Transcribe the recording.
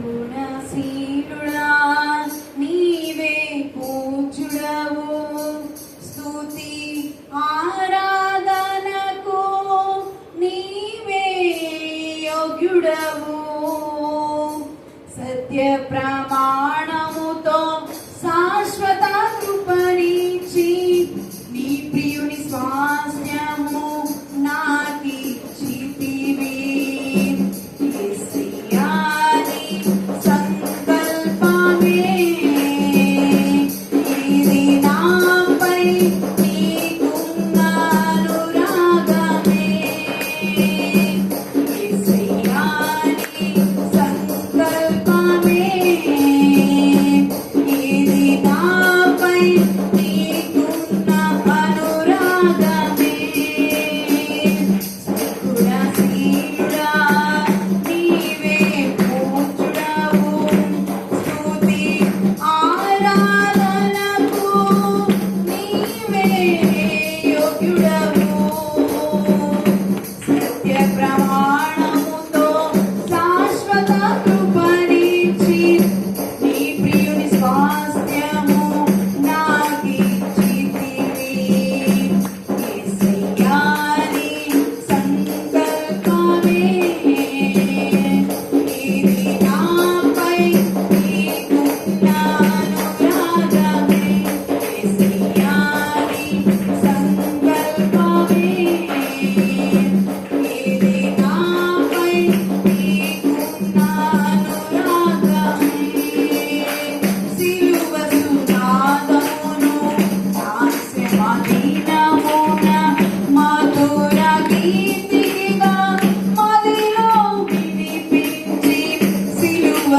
గుణశీలుడా నీవే పూజ్యుడవు, స్తుతి ఆరాధనకు నీవే యోగ్యుడవు. సత్య ప్రమాణముతో శాశ్వత కృపనిచ్చి నీ ప్రియుని స్వాస్థ్యము నాకిచ్చితివి. యేసయ్యాని సంకల్పమే ఇది నాపై నీకున్న అనురాగమే. యేసయ్యాని సంకల్పమే ఇది నాపై నీకున్న అనురాగమే. గుణశీలుడా నీవే పూజ్యుడవు, స్తుతి ఆరాధనకు నీవే యోగ్యుడవు. సత్య ప్రమాణముతో శాశ్వత కృపనిచ్చి నీ ప్రియుని స్వాస్థ్యము నాకిచ్చితివి. యేసయ్యాని సంకల్పమే ఇది నాపై నీకున్న అనురాగమే. యేసయ్యాని సంకల్పమే ఇది నాపై నీకున్న అనురాగమే. సిలువ సునాదమును హాస్యమదీనమున మధుర గీతిగా మదిలో వినిపించి, సిలువ